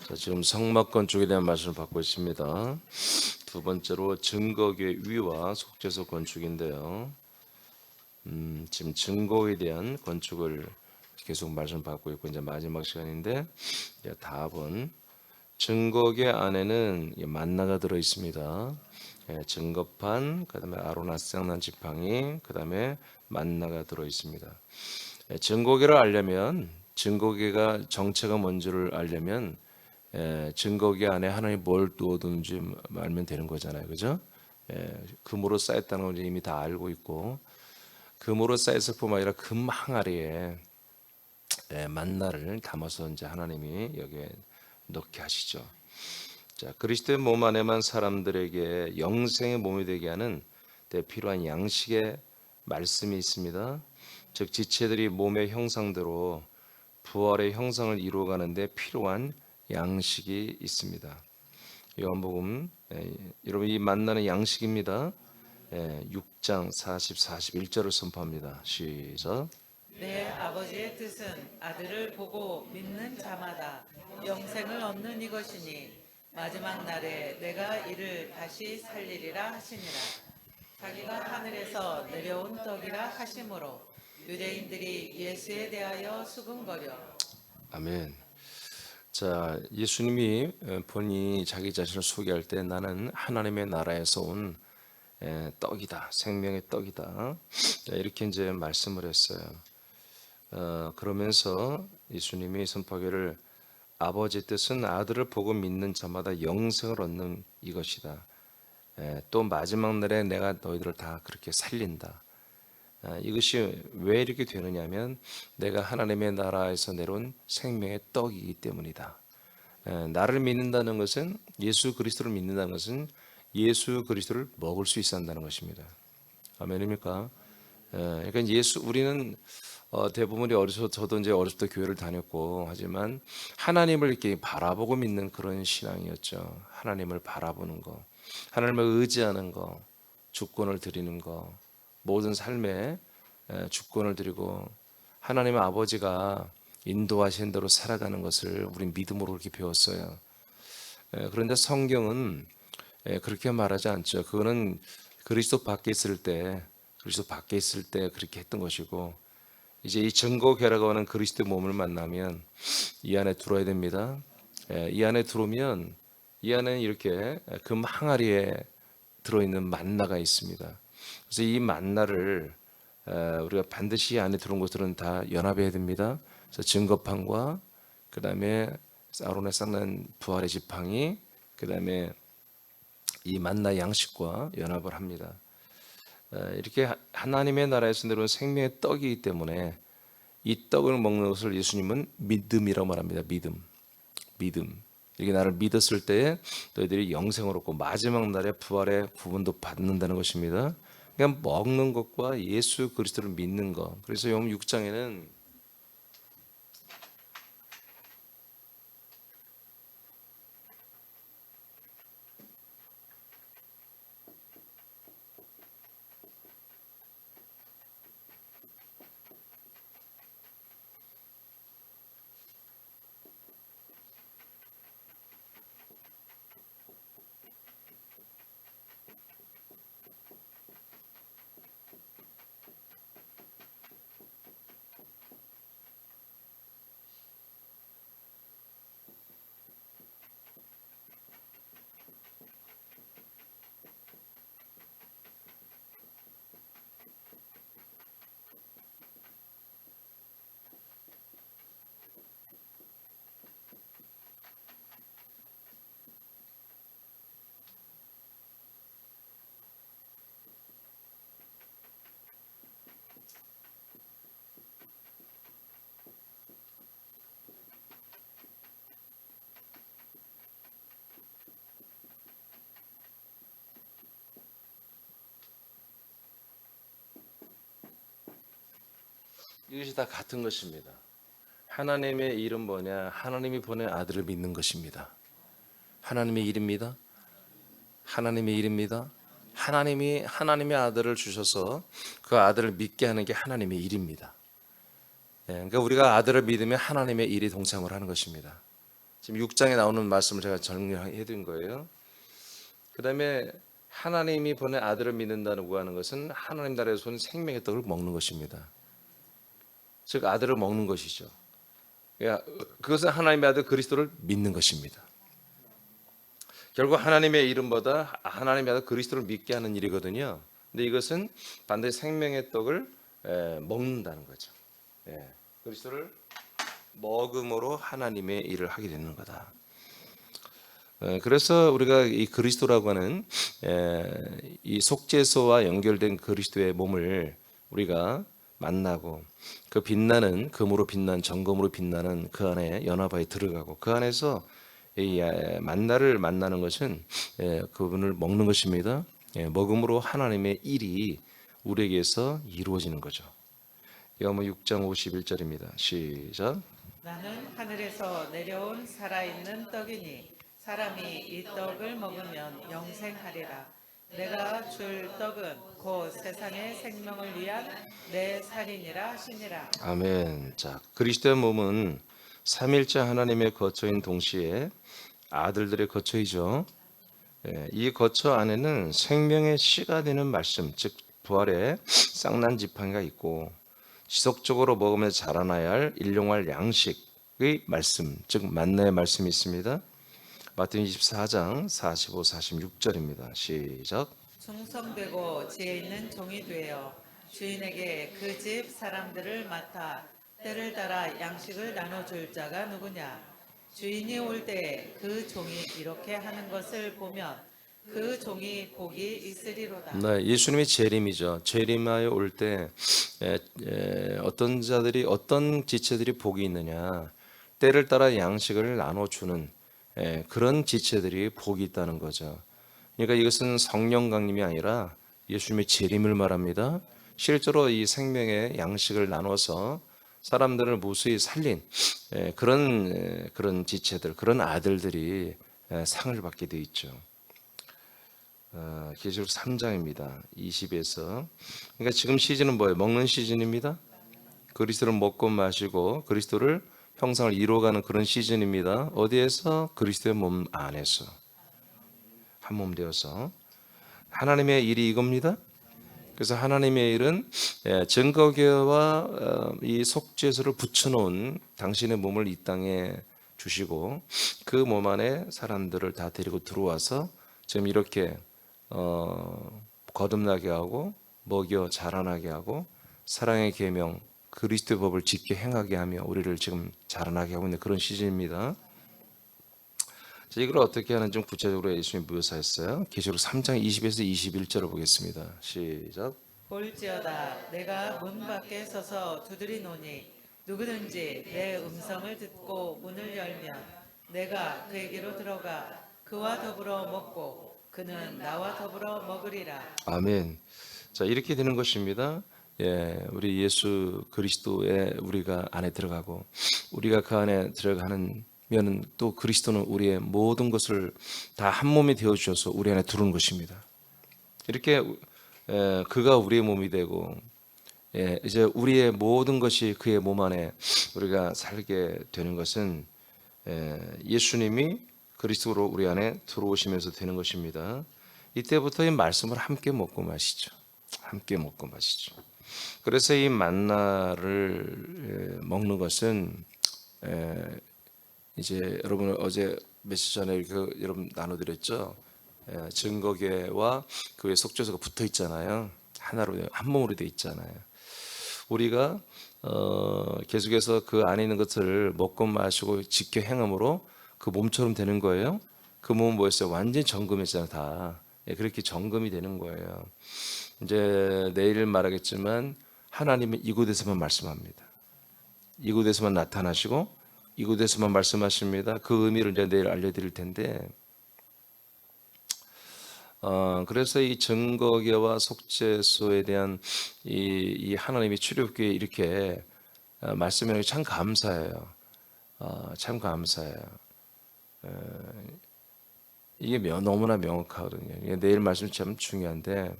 자, 지금 성막 건축에 대한 말씀을 받고 있습니다. 두 번째로 증거교의 위와 속죄소 건축인데요. 지금 증거에 대한 건축을 계속 말씀 받고 있고 이제 마지막 시간인데 이제 답은 증거계 안에는 만나가 들어 있습니다. 증거판, 그다음에 아론 아스장난 지팡이, 그다음에 만나가 들어 있습니다. 증거계를 알려면 증거계가 정체가 뭔지를 알려면 증거계 안에 하나님 뭘 두어둔지 알면 되는 거잖아요, 그죠? 금으로 쌓였다는 걸 이미 다 알고 있고 금으로 쌓였을 뿐만 아니라 금 항아리에 만나를 담아서 이제 하나님이 여기에 넣게 하시죠. 자, 그리스도의 몸 안에만 사람들에게 영생의 몸이 되게 하는 필요한 양식의 말씀이 있습니다. 즉 지체들이 몸의 형상대로 부활의 형상을 이루어가는데 필요한 양식이 있습니다. 요한복음 여러분 이 만나는 양식입니다. 6장 40, 41절을 선포합니다. 시작. 내 아버지의 뜻은 아들을 보고 믿는 자마다 영생을 얻는 이것이니 마지막 날에 내가 이를 다시 살리리라 하시니라. 자기가 하늘에서 내려온 떡이라 하심으로 유대인들이 예수에 대하여 수군거려. 아멘. 자, 예수님이 본인이 자기 자신을 소개할 때 나는 하나님의 나라에서 온 떡이다, 생명의 떡이다. 이렇게 이제 말씀을 했어요. 그러면서 예수님이 선포하기를 아버지 뜻은 아들을 보고 믿는 자마다 영생을 얻는 이것이다. 또 마지막 날에 내가 너희들을 다 그렇게 살린다. 이것이 왜 이렇게 되느냐면 내가 하나님의 나라에서 내려온 생명의 떡이기 때문이다. 나를 믿는다는 것은 예수 그리스도를 믿는다는 것은 예수 그리스도를 먹을 수 있어야 한다는 것입니다. 아멘입니까? 그러니까 우리는 대부분이 저도 이제 어렸을 때 교회를 다녔고 하지만 하나님을 이렇게 바라보고 믿는 그런 신앙이었죠. 하나님을 바라보는 거, 하나님을 의지하는 거, 주권을 드리는 거, 모든 삶에 주권을 드리고 하나님의 아버지가 인도하신 대로 살아가는 것을 우리 믿음으로 그렇게 배웠어요. 그런데 성경은 그렇게 말하지 않죠. 그거는 그리스도 밖에 있을 때 그렇게 했던 것이고 이제 이 증거계라고 하는 그리스도의 몸을 만나면 이 안에 들어야 됩니다. 이 안에 들어오면 이 안에 이렇게 금 항아리에 들어있는 만나가 있습니다. 그래서 이 만나를 우리가 반드시 이 안에 들어온 것들은 다 연합해야 됩니다. 그래서 증거판과 그 다음에 아론의 쌍난 부활의 지팡이, 그 다음에 이 만나 양식과 연합을 합니다. 이렇게 하나님의 나라에서 내려온 생명의 떡이기 때문에 이 떡을 먹는 것을 예수님은 믿음이라고 말합니다. 믿음. 이렇게 나를 믿었을 때에 너희들이 영생을 얻고 마지막 날에 부활의 구원도 받는다는 것입니다. 그냥 먹는 것과 예수 그리스도를 믿는 것. 그래서 요한 6장에는 이것이 다 같은 것입니다. 하나님의 일은 뭐냐? 하나님이 보낸 아들을 믿는 것입니다. 하나님의 일입니다. 하나님의 일입니다. 하나님이 하나님의 아들을 주셔서 그 아들을 믿게 하는 게 하나님의 일입니다. 그러니까 우리가 아들을 믿으면 하나님의 일이 동참을 하는 것입니다. 지금 6장에 나오는 말씀을 제가 정리해 드린 거예요. 그다음에 하나님이 보낸 아들을 믿는다고 하는 것은 하나님 나라에서 온 생명의 떡을 먹는 것입니다. 즉 아들을 먹는 것이죠. 그것은 하나님의 아들 그리스도를 믿는 것입니다. 결국 하나님의 이름보다 하나님의 아들 그리스도를 믿게 하는 일이거든요. 근데 이것은 반드시 생명의 떡을 먹는다는 거죠. 그리스도를 먹음으로 하나님의 일을 하게 되는 거다. 그래서 우리가 이 그리스도라고 하는 이 속죄소와 연결된 그리스도의 몸을 우리가 만나고 그 빛나는 금으로 빛난 정금으로 빛나는 그 안에 연합하에 들어가고 그 안에서 이 만나를 만나는 것은 그분을 먹는 것입니다. 먹음으로 하나님의 일이 우리에게서 이루어지는 거죠. 요한복음 6장 51절입니다. 시작. 나는 하늘에서 내려온 살아있는 떡이니 사람이 이 떡을 먹으면 영생하리라. 내가 줄 떡은 곧 세상의 생명을 위한 내 살이니라 하시니라. 아멘. 자, 그리스도의 몸은 삼일째 하나님의 거처인 동시에 아들들의 거처이죠. 이 거처 안에는 생명의 씨가 되는 말씀, 즉 부활의 쌍난 지팡이가 있고 지속적으로 먹으며 자라나야 할 일용할 양식의 말씀, 즉 만나의 말씀이 있습니다. 마태복음 24장 45, 46절입니다. 시작. 충성되고 지혜 있는 종이 되어 주인에게 그 집 사람들을 맡아 때를 따라 양식을 나눠줄 자가 누구냐? 주인이 올 때 그 종이 이렇게 하는 것을 보면 그 종이 복이 있으리로다. 네, 예수님이 재림이죠. 재림하여 올 때 어떤 자들이 어떤 지체들이 복이 있느냐? 때를 따라 양식을 나눠주는 그런 지체들이 복이 있다는 거죠. 그러니까 이것은 성령 강림이 아니라 예수님의 재림을 말합니다. 실제로 이 생명의 양식을 나눠서 사람들을 무수히 살린 그런 지체들, 그런 아들들이 상을 받게 돼 있죠. 계시록 3장입니다. 20에서. 그러니까 지금 시즌은 뭐예요? 먹는 시즌입니다. 그리스도를 먹고 마시고 그리스도를 형상을 이루어가는 그런 시즌입니다. 어디에서? 그리스도의 몸 안에서 한 몸 되어서 하나님의 일이 이겁니다. 그래서 하나님의 일은 증거궤와 이 속죄소를 붙여놓은 당신의 몸을 이 땅에 주시고 그 몸 안에 사람들을 다 데리고 들어와서 지금 이렇게 거듭나게 하고 먹여 자라나게 하고 사랑의 계명 그리스도의 법을 지켜 행하게 하며 우리를 지금 자라나게 하고 있는 그런 시즌입니다. 자, 이걸 어떻게 하는지 좀 구체적으로 예수님이 묘사했어요. 계시록 3장 20에서 21절을 보겠습니다. 시작. 볼지어다 내가 문 밖에 서서 두드리노니 누구든지 내 음성을 듣고 문을 열면 내가 그에게로 들어가 그와 더불어 먹고 그는 나와 더불어 먹으리라. 아멘. 자, 이렇게 되는 것입니다. 우리 예수 그리스도에 우리가 안에 들어가고 우리가 그 안에 들어가는 면은 또 그리스도는 우리의 모든 것을 다 한 몸이 되어 주셔서 우리 안에 들어오는 것입니다. 이렇게 그가 우리의 몸이 되고 이제 우리의 모든 것이 그의 몸 안에 우리가 살게 되는 것은 예수님이 그리스도로 우리 안에 들어오시면서 되는 것입니다. 이때부터 이 말씀을 함께 먹고 마시죠. 함께 먹고 마시죠. 그래서 이 만나를 먹는 것은 이제 여러분 어제 며칠 전에 이렇게 여러분 나눠드렸죠. 증거궤와 그의 속죄소가 붙어 있잖아요. 하나로 한 몸으로 되어 있잖아요. 우리가 계속해서 그 안에 있는 것들을 먹고 마시고 지켜 행함으로 그 몸처럼 되는 거예요. 그 몸은 뭐였어요? 완전히 정금했잖아요. 다 그렇게 정금이 되는 거예요. 이제 내일 말하겠지만 하나님은 이곳에서만 말씀합니다. 이곳에서만 나타나시고 이곳에서만 말씀하십니다. 그 의미를 이제 내일 알려드릴 텐데 그래서 이 증거궤와 속죄소에 대한 이 하나님의 출애굽기에 이렇게 말씀하는 게 참 감사해요. 참 감사해요. 이게 너무나 명확하거든요. 내일 말씀 참 중요한데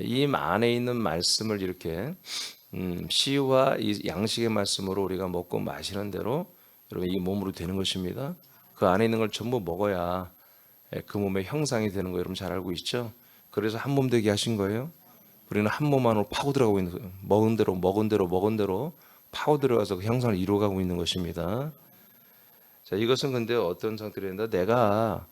이 안에 있는 말씀을 이렇게 시와 이 양식의 말씀으로 우리가 먹고 마시는 대로 여러분 이 몸으로 되는 것입니다. 그 안에 있는 걸 전부 먹어야 그 몸의 형상이 되는 거 여러분 잘 알고 있죠? 그래서 한 몸 되게 하신 거예요. 우리는 한 몸 안으로 파고 들어가고 있는 거예요. 먹은 대로 파고 들어가서 그 형상을 이루어가고 있는 것입니다. 자, 이것은 근데 어떤 상태로 된다? 내가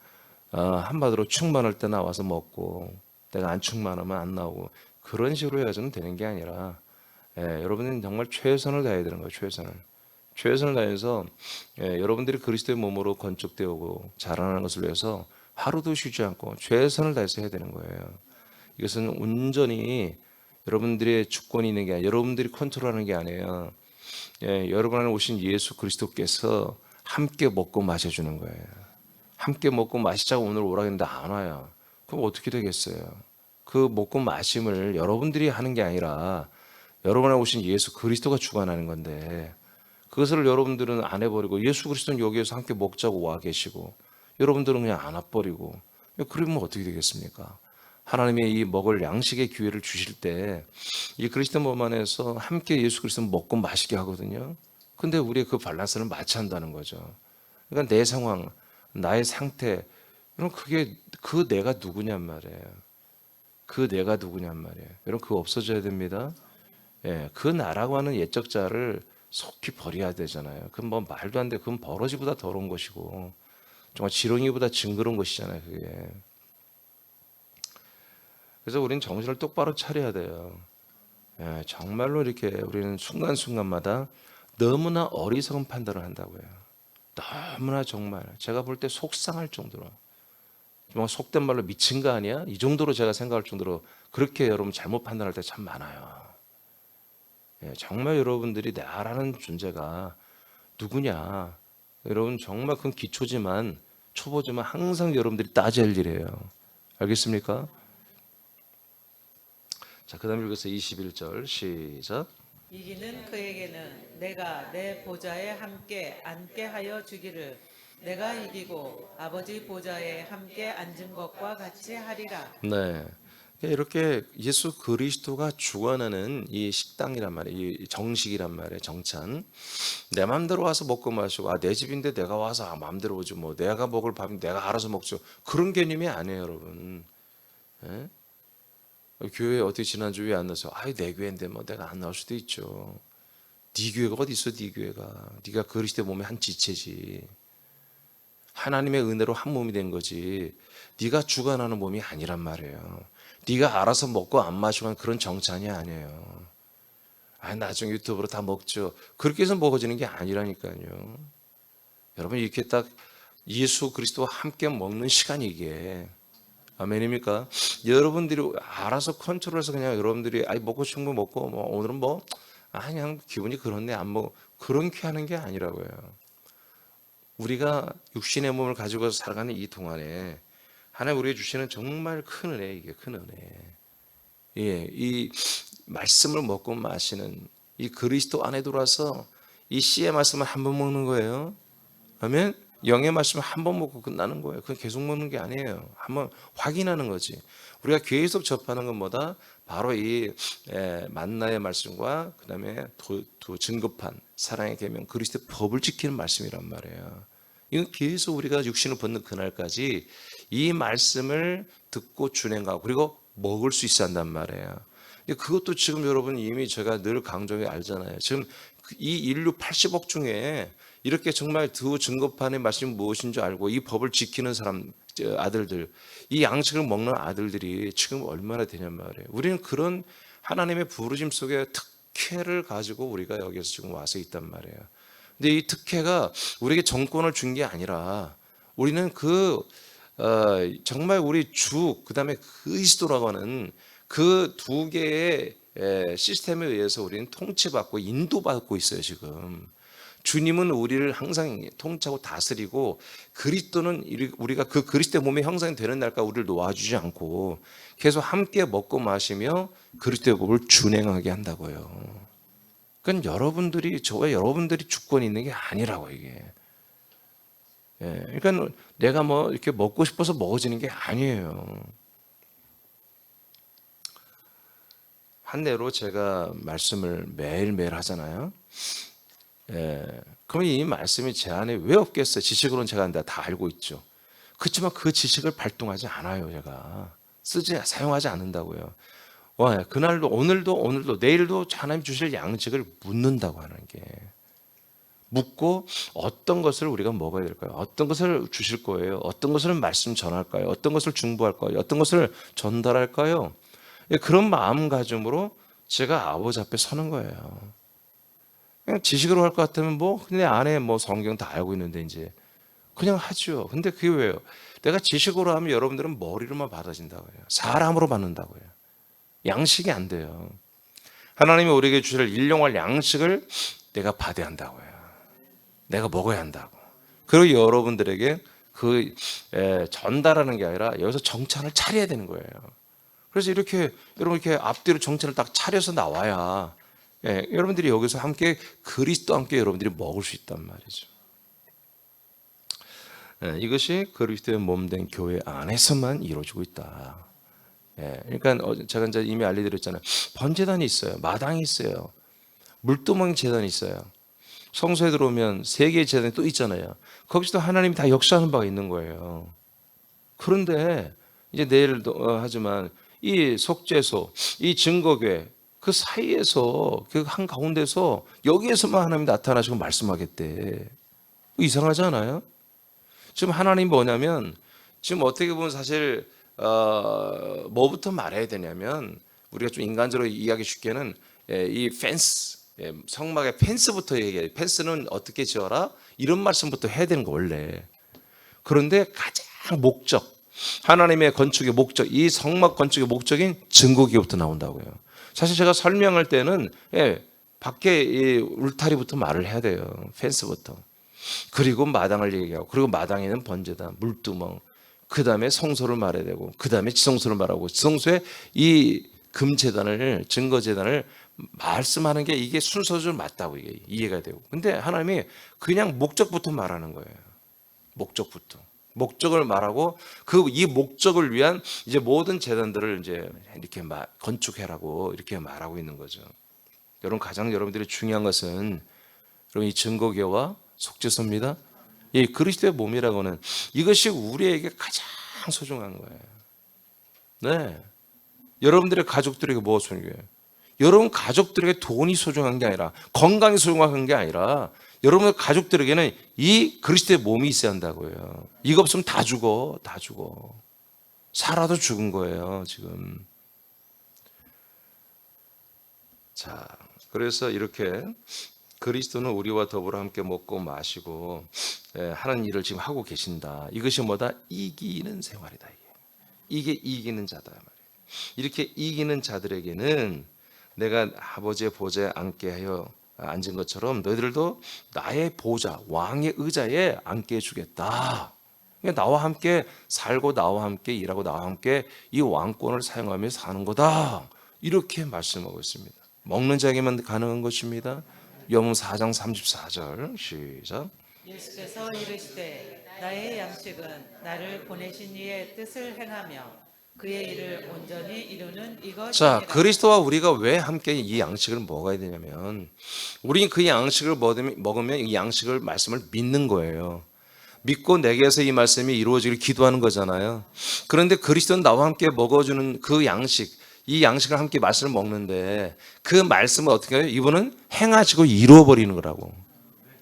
한마디로 충만할 때 나와서 먹고 내가 안 충만하면 안 나오고 그런 식으로 해서는 되는 게 아니라 여러분은 정말 최선을 다해야 되는 거예요. 최선을 다해서 여러분들이 그리스도의 몸으로 건축되고 자라나는 것을 위해서 하루도 쉬지 않고 최선을 다해서 해야 되는 거예요. 이것은 온전히 여러분들의 주권이 있는 게 아니라 여러분들이 컨트롤하는 게 아니에요. 여러분 안에 오신 예수 그리스도께서 함께 먹고 마셔주는 거예요. 함께 먹고 마시자고 오늘 오라 했는데 안 와요. 그럼 어떻게 되겠어요? 그 먹고 마심을 여러분들이 하는 게 아니라 여러분 안에 오신 예수 그리스도가 주관하는 건데 그것을 여러분들은 안 해버리고 예수 그리스도는 여기에서 함께 먹자고 와 계시고 여러분들은 그냥 안 와버리고 그러면 어떻게 되겠습니까? 하나님의 이 먹을 양식의 기회를 주실 때 이 그리스도 몸 안에서 함께 예수 그리스도 먹고 마시게 하거든요. 근데 우리의 그 밸런스를 맞춰야 한다는 거죠. 그러니까 내 상황, 나의 상태, 여러분 그게 그 내가 누구냔 말이에요. 그 내가 누구냔 말이에요. 여러분 그거 없어져야 됩니다. 그 나라고 하는 옛적 자를 속히 버려야 되잖아요. 그건 뭐 말도 안 돼. 그건 버러지보다 더러운 것이고 정말 지렁이보다 징그러운 것이잖아요. 그게. 그래서 우리는 정신을 똑바로 차려야 돼요. 정말로 이렇게 우리는 순간순간마다 너무나 어리석은 판단을 한다고요. 너무나 정말 제가 볼 때 속상할 정도로 정말 속된 말로 미친 거 아니야? 이 정도로 제가 생각할 정도로 그렇게 여러분 잘못 판단할 때 참 많아요. 정말 여러분들이 나라는 존재가 누구냐? 여러분 정말 그건 기초지만 초보지만 항상 여러분들이 따져야 할 일이에요. 알겠습니까? 자, 그 다음에 읽어서 21절 시작. 이기는 그에게는 내가 내 보좌에 함께 앉게 하여 주기를 내가 이기고 아버지 보좌에 함께 앉은 것과 같이 하리라. 네. 이렇게 예수 그리스도가 주관하는 이 식당이란 말이에요. 이 정식이란 말이에요. 정찬. 내 마음대로 와서 먹고 마시고 내 집인데 내가 와서 마음대로 오지 뭐 내가 먹을 밥 내가 알아서 먹죠. 그런 개념이 아니에요, 여러분. 예? 교회 어떻게 지난주 왜 안 나서? 내 교회인데 뭐 내가 안 나올 수도 있죠. 네 교회가 어디 있어? 네 교회가. 네가 그리스도의 몸의 한 지체지. 하나님의 은혜로 한 몸이 된 거지. 네가 주관하는 몸이 아니란 말이에요. 네가 알아서 먹고 안 마시고 하는 그런 정찬이 아니에요. 나중에 유튜브로 다 먹죠. 그렇게 해서 먹어지는 게 아니라니까요. 여러분 이렇게 딱 예수 그리스도와 함께 먹는 시간이 이게 아멘입니까? 여러분들이 알아서 컨트롤해서 그냥 여러분들이 먹고 싶은 거 먹고 뭐 오늘은 뭐 그냥 기분이 그렇네 안 먹어 그렇게 하는 게 아니라고요. 우리가 육신의 몸을 가지고 살아가는 이 동안에 하나님 우리에게 주시는 정말 큰 은혜 이게 큰 은혜. 이 말씀을 먹고 마시는 이 그리스도 안에 들어와서 이 씨의 말씀을 한 번 먹는 거예요. 아멘. 영의 말씀을 한 번 먹고 끝나는 거예요. 그건 계속 먹는 게 아니에요. 한번 확인하는 거지. 우리가 계속 접하는 것보다 바로 이 만나의 말씀과 그다음에 증거판 사랑의 계명 그리스도의 법을 지키는 말씀이란 말이에요. 이건 계속 우리가 육신을 벗는 그날까지 이 말씀을 듣고 준행하고 그리고 먹을 수 있어야 한단 말이에요. 그것도 지금 여러분 이미 제가 늘 강조해 알잖아요. 지금 이 인류 80억 중에 이렇게 정말 두 증거판의 말씀이 무엇인 줄 알고 이 법을 지키는 사람 아들들 이 양식을 먹는 아들들이 지금 얼마나 되냔 말이에요. 우리는 그런 하나님의 부르심 속에 특혜를 가지고 우리가 여기서 지금 와서 있단 말이에요. 근데 이 특혜가 우리에게 정권을 준 게 아니라 우리는 정말 우리 주 그다음에 그리스도라고 하는 그 두 개의 시스템에 의해서 우리는 통치받고 인도받고 있어요 지금. 주님은 우리를 항상 통치하고 다스리고 그리스도는 우리가 그 그리스도의 몸의 형상이 되는 날까지 우리를 놓아주지 않고 계속 함께 먹고 마시며 그리스도의 법을 준행하게 한다고요. 그건 저와 여러분들이 주권이 있는 게 아니라고 이게. 그러니까 내가 뭐 이렇게 먹고 싶어서 먹어지는 게 아니에요. 한 대로 제가 말씀을 매일매일 하잖아요. 그럼 이 말씀이 제 안에 왜 없겠어요? 지식으로는 제가 다 알고 있죠. 그렇지만 그 지식을 발동하지 않아요. 제가 사용하지 않는다고요. 그날도 오늘도 내일도 하나님 주실 양식을 묻는다고 하는 게, 묻고 어떤 것을 우리가 먹어야 될까요? 어떤 것을 주실 거예요? 어떤 것을 말씀 전할까요? 어떤 것을 중보할까요? 어떤 것을 전달할까요? 그런 마음가짐으로 제가 아버지 앞에 서는 거예요. 그냥 지식으로 할 것 같으면 내 안에 성경 다 알고 있는데 이제 그냥 하죠. 근데 그게 왜요? 내가 지식으로 하면 여러분들은 머리로만 받아진다고 해요. 사람으로 받는다고 해요. 양식이 안 돼요. 하나님이 우리에게 주실 일용할 양식을 내가 받아야 한다고 해요. 내가 먹어야 한다고. 그리고 여러분들에게 전달하는 게 아니라 여기서 정찬을 차려야 되는 거예요. 그래서 여러분 이렇게 앞뒤로 정찬을 딱 차려서 나와야 여러분들이 여기서 함께 그리스도와 함께 여러분들이 먹을 수 있단 말이죠. 이것이 그리스도의 몸된 교회 안에서만 이루어지고 있다. 그러니까 제가 이제 이미 알려드렸잖아요. 번제단이 있어요. 마당이 있어요. 물두멍 제단이 있어요. 성소에 들어오면 세 개의 제단이 또 있잖아요. 거기서도 하나님이 다 역사하는 바가 있는 거예요. 그런데 이제 내일도 하지만 이 속죄소, 이 증거궤 그 사이에서 그 한 가운데서 여기에서만 하나님이 나타나시고 말씀하겠대. 이상하지 않아요? 지금 하나님 뭐냐면 지금 어떻게 보면 사실 뭐부터 말해야 되냐면 우리가 좀 인간적으로 이해하기 쉽게는 이 펜스, 성막의 펜스부터 얘기해요. 펜스는 어떻게 지어라? 이런 말씀부터 해야 되는 거 원래. 그런데 가장 목적, 하나님의 건축의 목적, 이 성막 건축의 목적인 증거기부터 나온다고요. 사실 제가 설명할 때는 밖에 이 울타리부터 말을 해야 돼요. 펜스부터. 그리고 마당을 얘기하고, 그리고 마당에는 번제단, 물두멍, 그 다음에 성소를 말해야 되고, 그 다음에 지성소를 말하고, 지성소에 이 금제단을, 증거제단을 말씀하는 게 이게 순서적으로 맞다고 이게 이해가 되고. 근데 하나님이 그냥 목적부터 말하는 거예요. 목적부터. 목적을 말하고 이 목적을 위한 이제 모든 제단들을 이제 이렇게 건축해라고 이렇게 말하고 있는 거죠. 여러분 가장 여러분들이 중요한 것은 여러분 이 증거궤와 속죄소입니다. 이 그리스도의 몸이라고는 이것이 우리에게 가장 소중한 거예요. 네, 여러분들의 가족들에게 뭐가 소중해요? 여러분 가족들에게 돈이 소중한 게 아니라 건강이 소중한 게 아니라 여러분 가족들에게는 이 그리스도의 몸이 있어야 한다고요. 이거 없으면 다 죽어. 살아도 죽은 거예요 지금. 자, 그래서 이렇게 그리스도는 우리와 더불어 함께 먹고 마시고 하는 일을 지금 하고 계신다. 이것이 뭐다? 이기는 생활이다. 이게 이기는 자다 말이에요. 이렇게 이기는 자들에게는 내가 아버지의 보좌에 앉게 하여 앉은 것처럼 너희들도 나의 보좌, 왕의 의자에 앉게 해주겠다. 그러니까 나와 함께 살고 나와 함께 일하고 나와 함께 이 왕권을 사용하며 사는 거다. 이렇게 말씀하고 있습니다. 먹는 자에게만 가능한 것입니다. 요한복음 4장 34절 시작. 예수께서 이르시되 나의 양식은 나를 보내신 이의 뜻을 행하며 그의 일을 온전히 이루는 이것이니라. 자, 그리스도와 우리가 왜 함께 이 양식을 먹어야 되냐면 우리는 그 양식을 먹으면 이 양식을 말씀을 믿는 거예요. 믿고 내게서 이 말씀이 이루어지길 기도하는 거잖아요. 그런데 그리스도는 나와 함께 먹어주는 그 양식, 이 양식을 함께 말씀을 먹는데 그 말씀을 어떻게 해요? 이분은 행하시고 이루어버리는 거라고.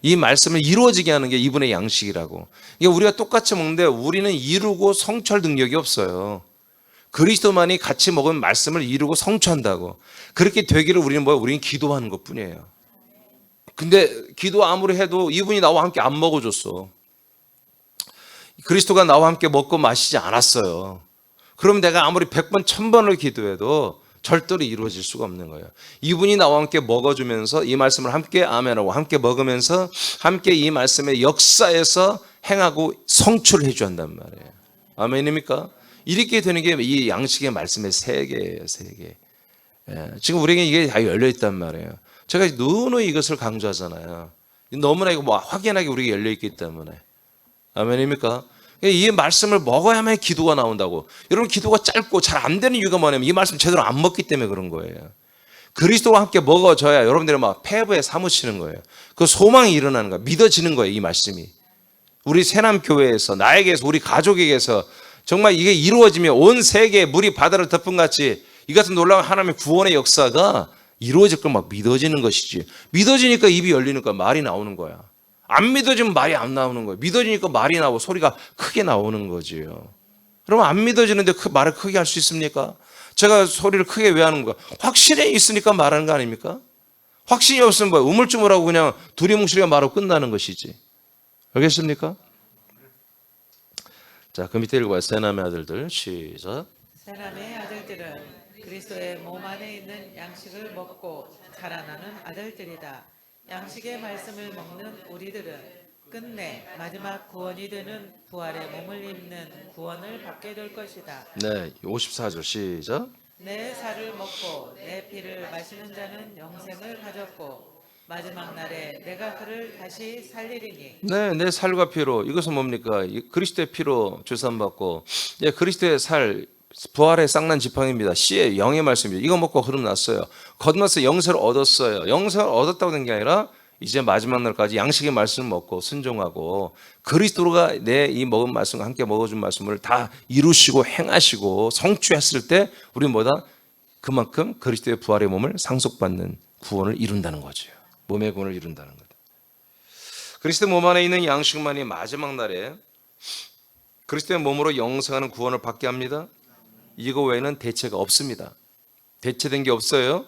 이 말씀을 이루어지게 하는 게 이분의 양식이라고. 이게 우리가 똑같이 먹는데 우리는 이루고 성취할 능력이 없어요. 그리스도만이 같이 먹은 말씀을 이루고 성취한다고. 그렇게 되기를 우리는 우리는 기도하는 것 뿐이에요. 근데 기도 아무리 해도 이분이 나와 함께 안 먹어줬어. 그리스도가 나와 함께 먹고 마시지 않았어요. 그럼 내가 아무리 100번, 1000번을 기도해도 절대로 이루어질 수가 없는 거예요. 이분이 나와 함께 먹어주면서 이 말씀을 함께 아멘하고 함께 먹으면서 함께 이 말씀의 역사에서 행하고 성취를 해줘야 한단 말이에요. 아멘입니까? 이렇게 되는 게 이 양식의 말씀의 세계예요, 세계. 지금 우리에게 이게 다 열려있단 말이에요. 제가 누누이 이것을 강조하잖아요. 너무나 이거 확연하게 우리에게 열려있기 때문에. 아멘입니까? 이 말씀을 먹어야만 기도가 나온다고. 여러분 기도가 짧고 잘 안 되는 이유가 뭐냐면 이 말씀 제대로 안 먹기 때문에 그런 거예요. 그리스도와 함께 먹어져야 여러분들이 막 폐부에 사무치는 거예요. 그 소망이 일어나는 거예요. 믿어지는 거예요. 이 말씀이. 우리 새남교회에서, 나에게서, 우리 가족에게서 정말 이게 이루어지면 온 세계에 물이 바다를 덮은 같이 이 같은 놀라운 하나님의 구원의 역사가 이루어질 걸 막 믿어지는 것이지. 믿어지니까 입이 열리니까 말이 나오는 거야. 안 믿어지면 말이 안 나오는 거예요. 믿어지니까 말이 나오고 소리가 크게 나오는 거지요. 그러면 안 믿어지는데 말을 크게 할 수 있습니까? 제가 소리를 크게 왜 하는 거야? 확신이 있으니까 말하는 거 아닙니까? 확신이 없으면 뭐 우물쭈물하고 그냥 두리뭉실하게 말하고 끝나는 것이지. 알겠습니까? 자, 그 밑에 읽어봐요. 세남의 아들들 시작. 사람의 아들들은 그리스도의 몸 안에 있는 양식을 먹고 자라나는 아들들이다. 양식의 말씀을 먹는 우리들은 끝내 마지막 구원이 되는 부활의 몸을 입는 구원을 받게 될 것이다. 네, 54절 시작. 내 살을 먹고 내 피를 마시는 자는 영생을 가졌고 마지막 날에 내가 그를 다시 살리리니. 네, 내 살과 피로 이것은 뭡니까? 그리스도의 피로 주산받고 그리스도의 살 부활의 쌍난 지팡이입니다. 씨의 영의 말씀입니다. 이거 먹고 흐름 났어요. 거듭나서 영생을 얻었어요. 영생을 얻었다고 된 게 아니라 이제 마지막 날까지 양식의 말씀을 먹고 순종하고 그리스도가 내 이 먹은 말씀과 함께 먹어준 말씀을 다 이루시고 행하시고 성취했을 때 우리는 뭐다? 그만큼 그리스도의 부활의 몸을 상속받는 구원을 이룬다는 거죠. 몸의 구원을 이룬다는 거죠. 그리스도 몸 안에 있는 양식만이 마지막 날에 그리스도의 몸으로 영생하는 구원을 받게 합니다. 이거 외에는 대체가 없습니다. 대체된 게 없어요.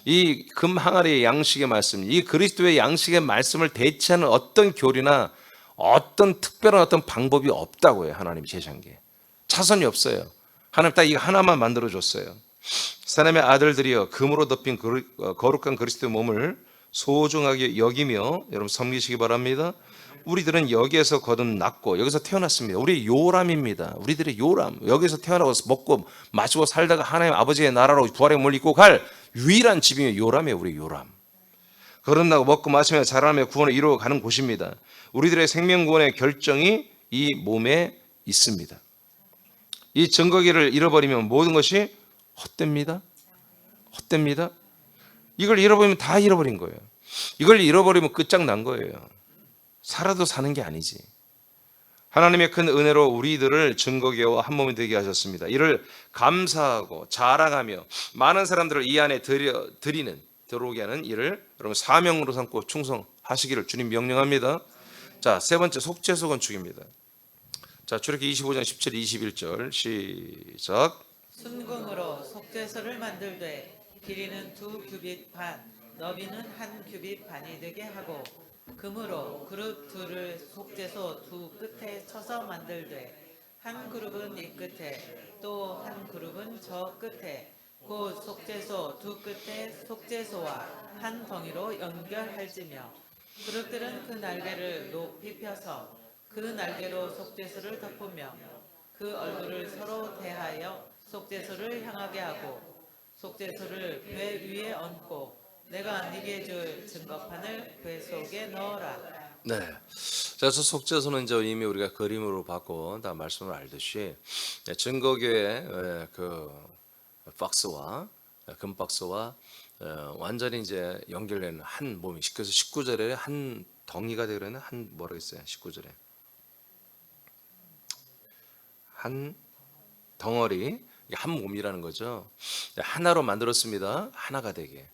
이 금 항아리의 양식의 말씀, 이 그리스도의 양식의 말씀을 대체하는 어떤 교리나 어떤 특별한 어떤 방법이 없다고요. 하나님이 제시한 게 차선이 없어요. 하나님 딱 이거 하나만 만들어줬어요. 하나님의 아들들이여 금으로 덮인 거룩한 그리스도의 몸을 소중하게 여기며 여러분 섬기시기 바랍니다. 우리들은 여기에서 거듭났고 여기서 태어났습니다. 우리 요람입니다. 우리들의 요람. 여기서 태어나고 먹고 마시고 살다가 하나님 아버지의 나라로 부활의 몸을 입고 갈 유일한 집이 요람이에요. 우리 요람. 거듭나고 먹고 마시며 자라나며 구원을 이루어 가는 곳입니다. 우리들의 생명구원의 결정이 이 몸에 있습니다. 이 증거기를 잃어버리면 모든 것이 헛됩니다. 헛됩니다. 이걸 잃어버리면 다 잃어버린 거예요. 이걸 잃어버리면 끝장난 거예요. 살아도 사는 게 아니지. 하나님의 큰 은혜로 우리들을 증거계와 한 몸이 되게 하셨습니다. 이를 감사하고 자랑하며 많은 사람들을 이 안에 들어오게 하는 일을 여러분 사명으로 삼고 충성하시기를 주님 명령합니다. 자, 세 번째 속죄소 건축입니다. 자, 출애굽기 25장 17, 21절 시작. 순금으로 속죄소를 만들되 길이는 2규빗 반, 너비는 1규빗 반이 되게 하고 금으로 그룹 둘을 속죄소 두 끝에 쳐서 만들되 한 그룹은 이 끝에 또 한 그룹은 저 끝에 곧 속죄소 두 끝에 속죄소와 한 덩이로 연결할지며 그룹들은 그 날개를 높이 펴서 그 날개로 속죄소를 덮으며 그 얼굴을 서로 대하여 속죄소를 향하게 하고 속죄소를 궤 위에 얹고 내가 네게 줄 증거판을 궤 속에 넣어라. 네. 자, 저 속죄소는 이제 이미 우리가 그림으로 봤고 다 말씀을 알듯이 증거교의 그 박스와 금박스와 완전히 이제 연결되는 한 몸이. 그래서 19절에 한 덩이가 되려는 한 뭐라고 했어요? 19절에 한 덩어리, 한 몸이라는 거죠. 하나로 만들었습니다. 하나가 되게.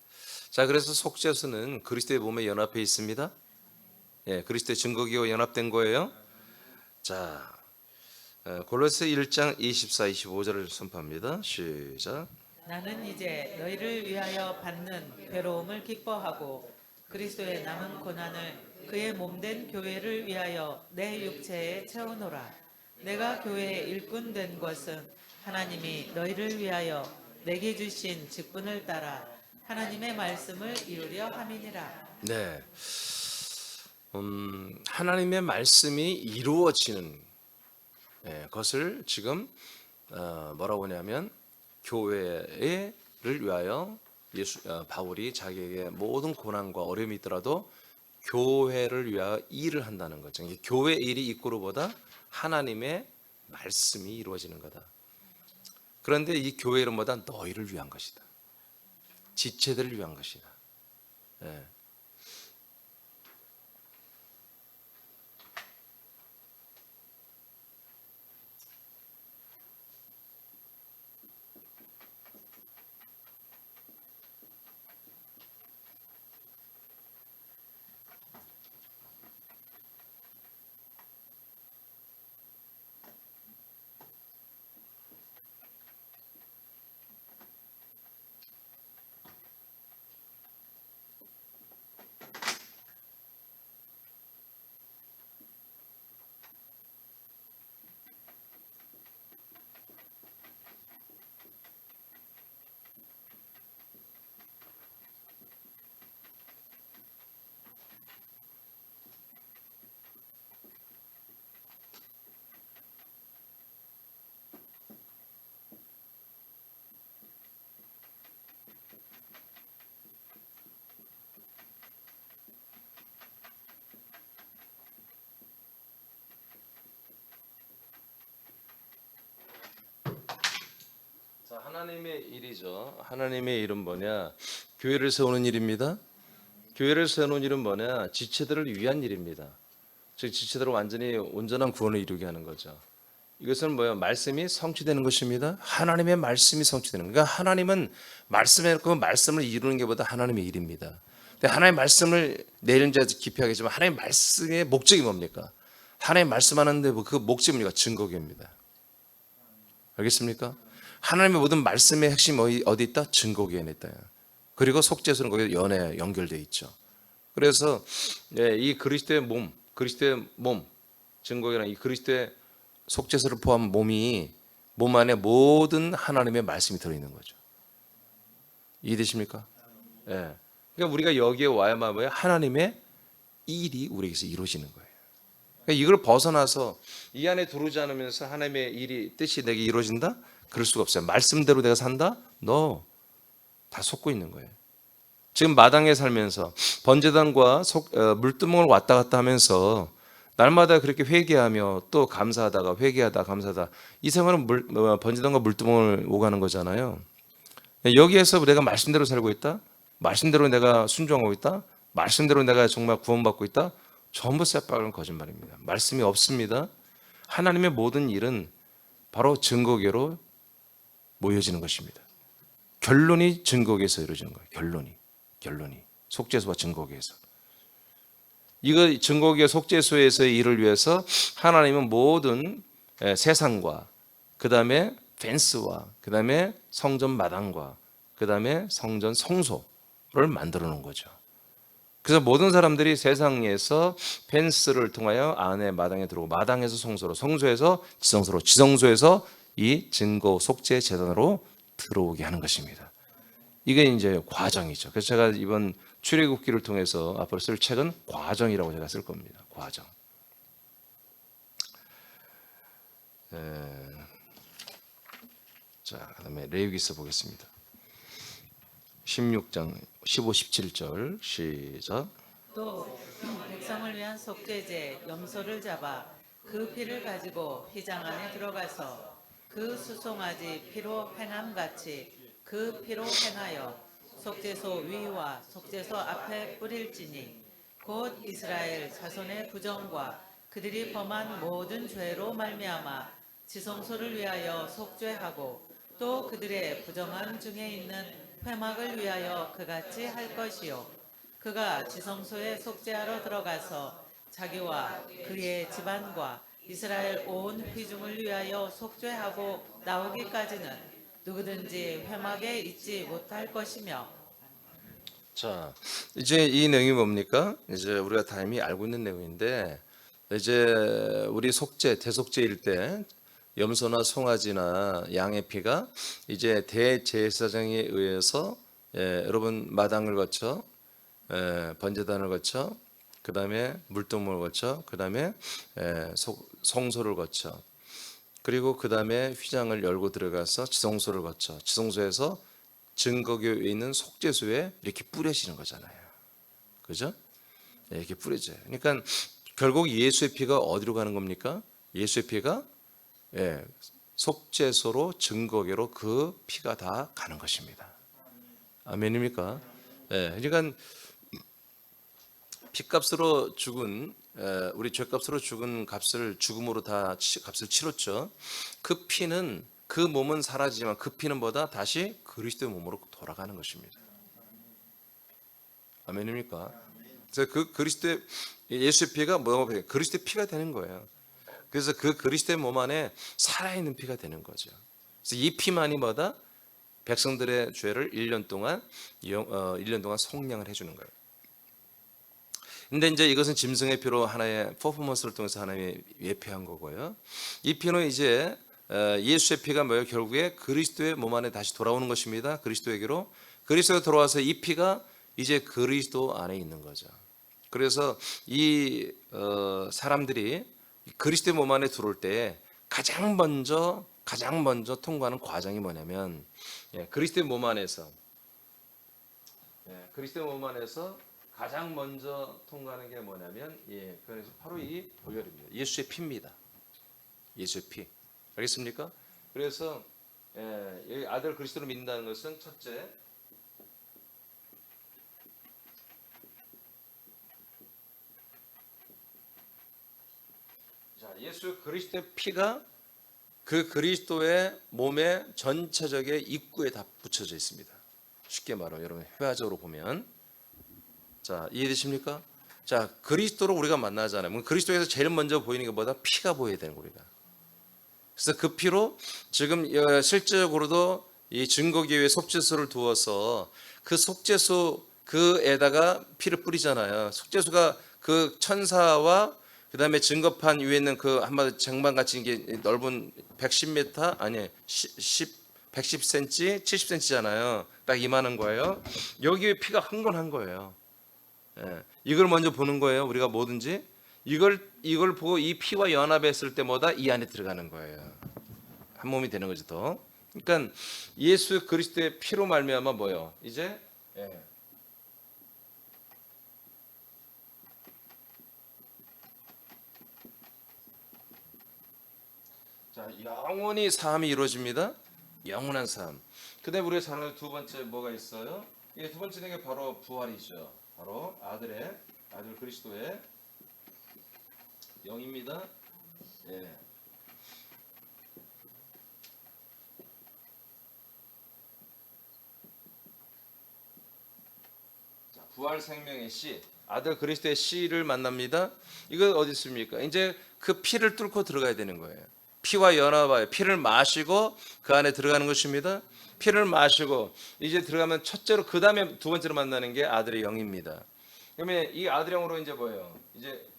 자, 그래서 속죄소는 그리스도의 몸에 연합해 있습니다. 예, 그리스도의 증거기와 연합된 거예요. 자, 골로새 1장 24, 25절을 선포합니다. 시작. 나는 이제 너희를 위하여 받는 괴로움을 기뻐하고 그리스도의 남은 고난을 그의 몸된 교회를 위하여 내 육체에 채우노라. 내가 교회의 일꾼 된 것은 하나님이 너희를 위하여 내게 주신 직분을 따라 하나님의 말씀을 이루려 함이니라. 네, 하나님의 말씀이 이루어지는 것을 지금 뭐라고 하냐면 교회를 위하여 바울이 자기에게 모든 고난과 어려움이 있더라도 교회를 위하여 일을 한다는 거죠. 교회 일이 이끌어보다 하나님의 말씀이 이루어지는 거다. 그런데 이 교회 이름보다 너희를 위한 것이다. 지체들을 위한 것이다. 예. 자, 하나님의 일이죠. 하나님의 일은 뭐냐? 교회를 세우는 일입니다. 교회를 세우는 일은 뭐냐? 지체들을 위한 일입니다. 즉 지체들을 완전히 온전한 구원을 이루게 하는 거죠. 이것은 뭐예요? 말씀이 성취되는 것입니다. 하나님의 말씀이 성취되는. 그러니까 하나님은 말씀에 그 말씀을 이루는 게보다 하나님의 일입니다. 근데 하나님의 말씀을 내리는 자에서 깊이 하겠지만 하나님의 말씀의 목적이 뭡니까? 하나님 말씀하는데 그 목적이 뭡니까? 증거교입니다. 알겠습니까? 하나님의 모든 말씀의 핵심이 어디 있다? 증거교에 있다. 그리고 속죄소는 거기에 연결되어 있죠. 그래서 이 그리스도의 몸, 증거교라는 이 그리스도의 속죄소를 포함한 몸이 몸 안에 모든 하나님의 말씀이 들어있는 거죠. 이해되십니까? 예. 그러니까 우리가 여기에 와야만 뭐예요? 하나님의 일이 우리에게서 이루어지는 거예요. 그러니까 이걸 벗어나서 이 안에 들어오지 않으면서 하나님의 일이 뜻이 내게 이루어진다? 그럴 수가 없어요. 말씀대로 내가 산다? 너 다 속고 있는 거예요. 지금 마당에 살면서 번제단과 물두멍을 왔다 갔다 하면서 날마다 그렇게 회개하며 또 감사하다가 회개하다 감사하다 이 생활은 번제단과 물두멍을 오가는 거잖아요. 여기에서 내가 말씀대로 살고 있다? 말씀대로 내가 순종하고 있다? 말씀대로 내가 정말 구원받고 있다? 전부 새빨간 거짓말입니다. 말씀이 없습니다. 하나님의 모든 일은 바로 증거계로 모여지는 것입니다. 결론이 증거계에서 이루어지는 거예요. 결론이 속죄소와 증거계에서. 이거 증거계 속죄소에서의 일을 위해서 하나님은 모든 세상과 그 다음에 펜스와 그 다음에 성전 마당과 그 다음에 성전 성소를 만들어 놓은 거죠. 그래서 모든 사람들이 세상에서 펜스를 통하여 안에 마당에 들어오고 마당에서 성소로 성소에서 지성소로 지성소에서 이 증거 속죄 제단으로 들어오게 하는 것입니다. 이게 이제 과정이죠. 그래서 제가 이번 출애굽기를 통해서 앞으로 쓸 책은 과정이라고 제가 쓸 겁니다. 과정. 자, 그다음에 레위기서 보겠습니다. 16장 15, 17절 시작. 또 백성을 위한 속죄제 염소를 잡아 그 피를 가지고 휘장 안에 들어가서 그 수송아지 피로 행함같이 그 피로 행하여 속죄소 위와 속죄소 앞에 뿌릴지니 곧 이스라엘 자손의 부정과 그들이 범한 모든 죄로 말미암아 지성소를 위하여 속죄하고 또 그들의 부정함 중에 있는 회막을 위하여 그같이 할 것이요 그가 지성소에 속죄하러 들어가서 자기와 그의 집안과 이스라엘 온 회중을 위하여 속죄하고 나오기까지는 누구든지 회막에 있지 못할 것이며. 자, 이제 이 내용이 뭡니까? 이제 우리가 다 이미 알고 있는 내용인데 이제 우리 속죄 대속죄일 때 염소나 송아지나 양의 피가 이제 대제사장에 의해서 여러분 마당을 거쳐 번제단을 거쳐 그 다음에 물두멍을 거쳐 그 다음에 성소를 거쳐 그리고 그 다음에 휘장을 열고 들어가서 지성소를 거쳐 지성소에서 증거교에 있는 속죄소에 이렇게 뿌려지는 거잖아요. 그죠? 이렇게 뿌려져요. 그러니까 결국 예수의 피가 어디로 가는 겁니까? 예수의 피가 속죄소로 증거교로 그 피가 다 가는 것입니다. 아멘입니까? 예, 그러니까 핏값으로 죽은 우리 죄값으로 죽은 값을 죽음으로 다 값을 치렀죠. 그 피는 그 몸은 사라지지만 그 피는 보다 다시 그리스도의 몸으로 돌아가는 것입니다. 아멘입니까? 그래서 그 그리스도의 예수의 피가 뭐라고 해요? 그리스도의 피가 되는 거예요. 그래서 그 그리스도의 몸 안에 살아있는 피가 되는 거죠. 그래서 이 피만이 뭐다? 백성들의 죄를 1년 동안 1년 동안 속량을 해주는 거예요. 근데 이제 이것은 짐승의 피로 하나의 퍼포먼스를 통해서 하나님이 예표한 거고요. 이 피는 이제 예수의 피가 뭐예요? 결국에 그리스도의 몸 안에 다시 돌아오는 것입니다. 그리스도에게로 그리스도가 돌아와서 이 피가 이제 그리스도 안에 있는 거죠. 그래서 이 사람들이 그리스도의 몸 안에 들어올 때 가장 먼저 통과하는 과정이 뭐냐면 그리스도의 몸 안에서 그리스도의 몸 안에서 가장 먼저 통과하는 게 뭐냐면 그래서 바로 이 보혈입니다. 예수의 피입니다. 예수의 피. 알겠습니까? 그래서 이 아들 그리스도를 믿는다는 것은 첫째, 자, 예수 그리스도의 피가 그 그리스도의 몸의 전체적인 입구에 다 붙여져 있습니다. 쉽게 말하면 여러분 회화적으로 보면, 자, 이해되십니까? 자, 그리스도로 우리가 만나잖아요. 그리스도에서 제일 먼저 보이는 게 뭐다? 피가 보여야 되는 우리가. 그래서 그 피로 지금 실제적으로도 이 증거기회에 속죄수를 두어서 그 속죄수 그에다가 피를 뿌리잖아요. 속죄수가 그 천사와 그 다음에 증거판 위에 있는 그 한마디 쟁반 같이 이게 넓은 110m 아니 110cm, 70cm잖아요. 딱 이만한 거예요. 여기에 피가 흥건한 거예요. 이걸 먼저 보는 거예요. 우리가 뭐든지 이걸 보고 이 피와 연합했을 때마다 이 안에 들어가는 거예요. 한 몸이 되는 거죠. 더. 그러니까 예수 그리스도의 피로 말미암아 뭐요? 이제 자, 영원히 사함이 이루어집니다. 영원한 삶. 그다음에 우리가 잘 아는 두 번째 뭐가 있어요? 이 두 번째 게 바로 부활이죠. 바로 아들 그리스도의 영입니다. 예. 자, 부활 생명의 씨, 아들 그리스도의 씨를 만납니다. 이거 어디 있습니까? 이제 그 피를 뚫고 들어가야 되는 거예요. 피와 연합하여 피를 마시고 그 안에 들어가는 것입니다. 피를 마시고 이제 들어가면 첫째로 그 다음에 두 번째로 만나는 게 아들의 영입니다. 그러면 이 아들의 영으로 이제 뭐예요? 이제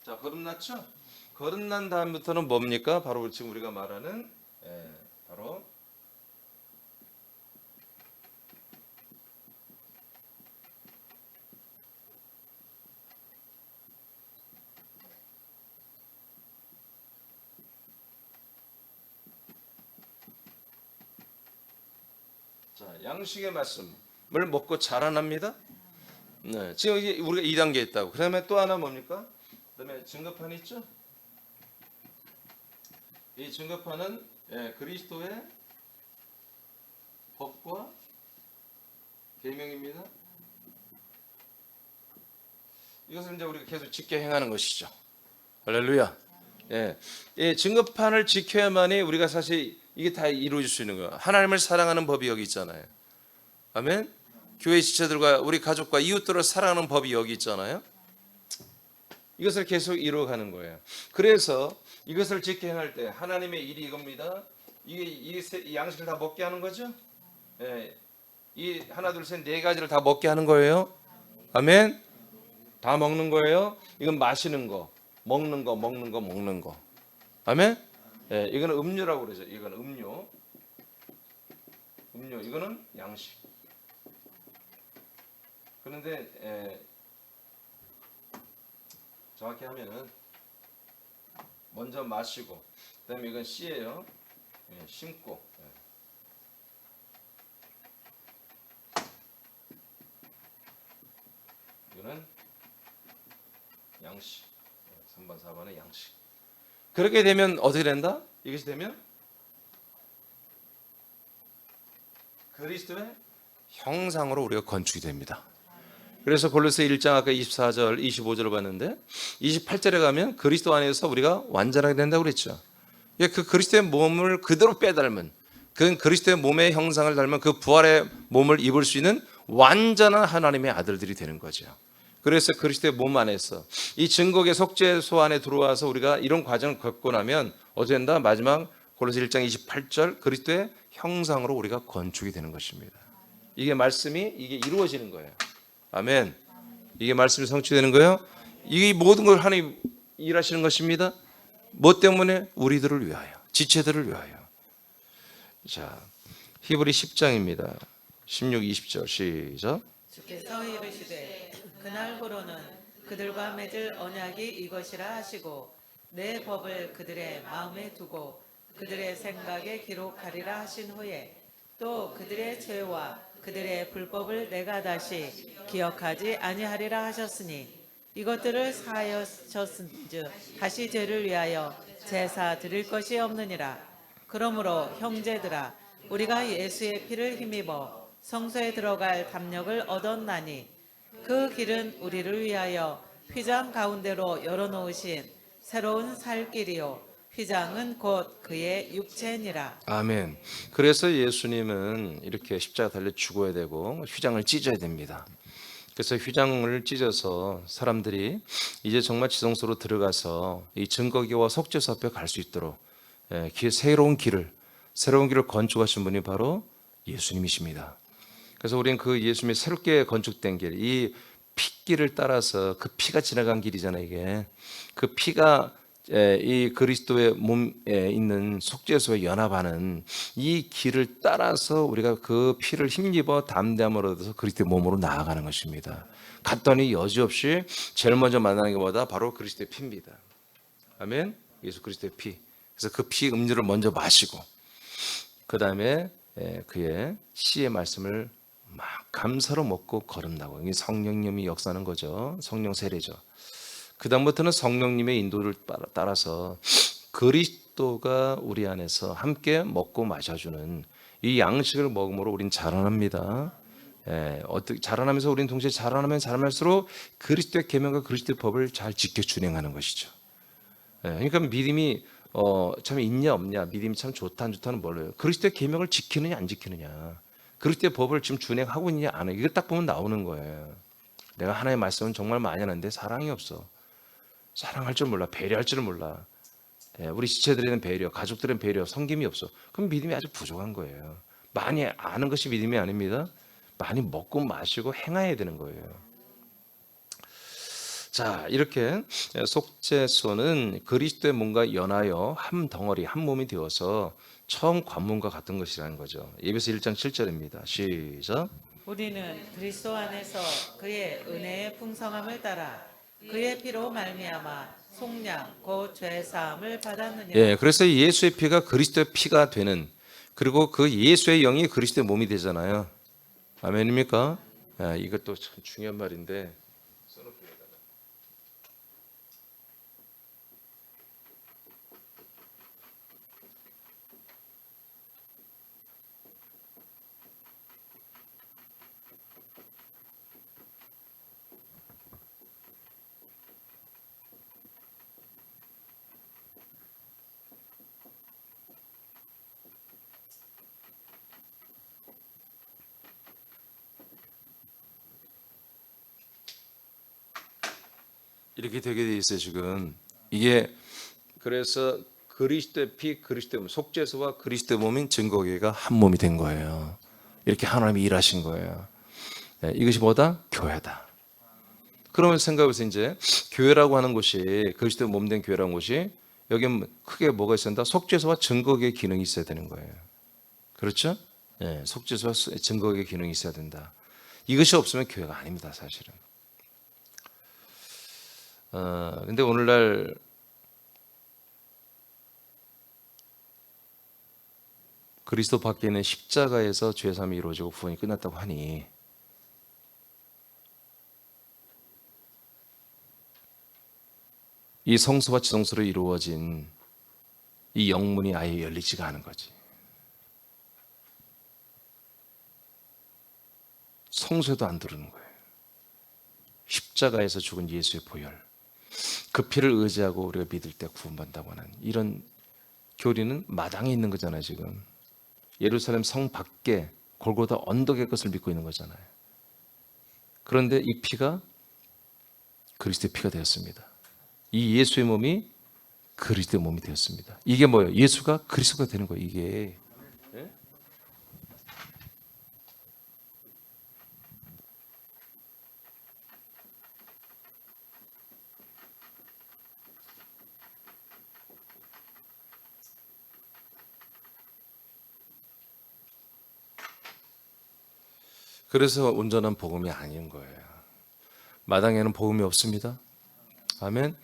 자, 거듭났죠? 거듭난 다음부터는 뭡니까? 바로 지금 우리가 말하는 바로 자, 양식의 말씀을 먹고 자라납니다. 네, 지금 이게 우리가 2단계 있다고. 그다음에 또 하나 뭡니까? 그다음에 증거판이 있죠? 이 증거판은 그리스도의 법과 계명입니다. 이것을 이제 우리가 계속 지켜 행하는 것이죠. 할렐루야. 이 증거판을 지켜야만이 우리가 사실 이게 다 이루어질 수 있는 거예요. 하나님을 사랑하는 법이 여기 있잖아요. 아멘. 교회 지체들과 우리 가족과 이웃들을 사랑하는 법이 여기 있잖아요. 이것을 계속 이루어가는 거예요. 그래서 이것을 지켜 행할 때 하나님의 일이 이겁니다. 이 양식을 다 먹게 하는 거죠. 이 하나 둘 셋 네 가지를 다 먹게 하는 거예요. 아멘. 다 먹는 거예요. 이건 마시는 거, 먹는 거. 아멘. 이거는 음료라고 그러죠. 이거는 음료. 이거는 양식. 그런데 정확히 하면은 먼저 마시고, 그다음에 이건 씨예요. 심고. 이거는 양식. 3번, 4번은 양식. 그렇게 되면 어떻게 된다? 이것이 되면 그리스도의 형상으로 우리가 건축이 됩니다. 그래서 골로새 1장 아까 24절, 25절을 봤는데 28절에 가면 그리스도 안에서 우리가 완전하게 된다고 그랬죠. 그 그리스도의 몸을 그대로 빼닮은, 그 그리스도의 몸의 형상을 닮은 그 부활의 몸을 입을 수 있는 완전한 하나님의 아들들이 되는 거죠. 그래서 그리스도의 몸 안에서 이 증거의 속죄소 안에 들어와서 우리가 이런 과정을 겪고 나면 어떻게 된다? 마지막 골로새 1장 28절 그리스도의 형상으로 우리가 건축이 되는 것입니다. 이게 말씀이 이게 이루어지는 거예요. 아멘. 이게 말씀이 성취되는 거예요. 이 모든 걸 하나님 일하시는 것입니다. 뭐 때문에? 우리들을 위하여, 지체들을 위하여. 자, 히브리 10장입니다. 16, 20절 시작. 주께서 이르시되 그날부로는 그들과 맺을 언약이 이것이라 하시고 내 법을 그들의 마음에 두고 그들의 생각에 기록하리라 하신 후에 또 그들의 죄와 그들의 불법을 내가 다시 기억하지 아니하리라 하셨으니 이것들을 사하셨은즉 다시 죄를 위하여 제사 드릴 것이 없느니라. 그러므로 형제들아 우리가 예수의 피를 힘입어 성소에 들어갈 담력을 얻었나니 그 길은 우리를 위하여 휘장 가운데로 열어놓으신 새로운 살 길이요 휘장은 곧 그의 육체니라. 아멘. 그래서 예수님은 이렇게 십자가 달려 죽어야 되고 휘장을 찢어야 됩니다. 그래서 휘장을 찢어서 사람들이 이제 정말 지성소로 들어가서 이 증거기와 속죄소 앞에 갈 수 있도록 새로운 길을 건축하신 분이 바로 예수님이십니다. 그래서 우리는 그 예수님이 새롭게 건축된 길, 이 핏길을 따라서 그 피가 지나간 길이잖아요. 이게 그 피가 이 그리스도의 몸에 있는 속죄소에 연합하는 이 길을 따라서 우리가 그 피를 힘입어 담대함을 얻어서 그리스도의 몸으로 나아가는 것입니다. 갔더니 여지없이 제일 먼저 만나는 것보다 바로 그리스도의 피입니다. 아멘. 예수 그리스도의 피. 그래서 그 피 음료를 먼저 마시고 그 다음에 그의 씨의 말씀을 막 감사로 먹고 거듭나고, 이게 성령님이 역사하는 거죠. 성령 세례죠. 그 다음부터는 성령님의 인도를 따라서 그리스도가 우리 안에서 함께 먹고 마셔주는 이 양식을 먹음으로 우린 자라납니다. 어떻게 자라나면서 우리는 동시에 자라날수록 그리스도의 계명과 그리스도의 법을 잘 지켜 준행하는 것이죠. 그러니까 믿음이 참 있냐 없냐, 믿음이 참 좋다 안 좋다는 뭘로요? 그리스도의 계명을 지키느냐 안 지키느냐, 그리스도의 법을 지금 준행하고 있느냐 안 해. 이거 딱 보면 나오는 거예요. 내가 하나님의 말씀은 정말 많이 하는데 사랑이 없어. 사랑할 줄 몰라, 배려할 줄을 몰라. 우리 지체들에는 배려, 가족들은 배려, 섬김이 없어. 그럼 믿음이 아주 부족한 거예요. 많이 아는 것이 믿음이 아닙니다. 많이 먹고 마시고 행해야 되는 거예요. 자, 이렇게 속죄소는 그리스도의 몸과 연하여 한 덩어리, 한 몸이 되어서 처음 관문과 같은 것이라는 거죠. 에베소 1장 7절입니다. 시작. 우리는 그리스도 안에서 그의 은혜의 풍성함을 따라 그의 피로 말미암아 속량 곧 죄 사함을 받았느니라. 그래서 예수의 피가 그리스도의 피가 되는, 그리고 그 예수의 영이 그리스도의 몸이 되잖아요. 아멘입니까? 이것도 참 중요한 말인데 이렇게 되게 돼 있어요 지금. 이게 그래서 그리스도의 피, 그리스도의 몸, 속죄소와 그리스도의 몸인 증거교회가 한 몸이 된 거예요. 이렇게 하나님이 일하신 거예요. 이것이 뭐다? 교회다. 그러면서 생각해보세요. 이제 교회라고 하는 곳이, 그리스도의 몸 된 교회라는 곳이, 여기 크게 뭐가 있어야 된다? 속죄소와 증거교회의 기능이 있어야 되는 거예요. 그렇죠? 속죄소와 증거교회의 기능이 있어야 된다. 이것이 없으면 교회가 아닙니다, 사실은. 근데 오늘날 그리스도 밖에 있는 십자가에서 죄사함이 이루어지고 구원이 끝났다고 하니 이 성소와 지성소로 이루어진 이 영문이 아예 열리지가 않은 거지. 성소에도 안 들어오는 거예요. 십자가에서 죽은 예수의 보혈, 그 피를 의지하고 우리가 믿을 때 구원받는다고 하는 이런 교리는 마당에 있는 거잖아요. 지금 예루살렘 성 밖에 골고다 언덕의 것을 믿고 있는 거잖아요. 그런데 이 피가 그리스도의 피가 되었습니다. 이 예수의 몸이 그리스도의 몸이 되었습니다. 이게 뭐예요? 예수가 그리스도가 되는 거예요. 이게. 예? 그래서 온전한 복음이 아닌 거예요. 마당에는 복음이 없습니다. 아멘.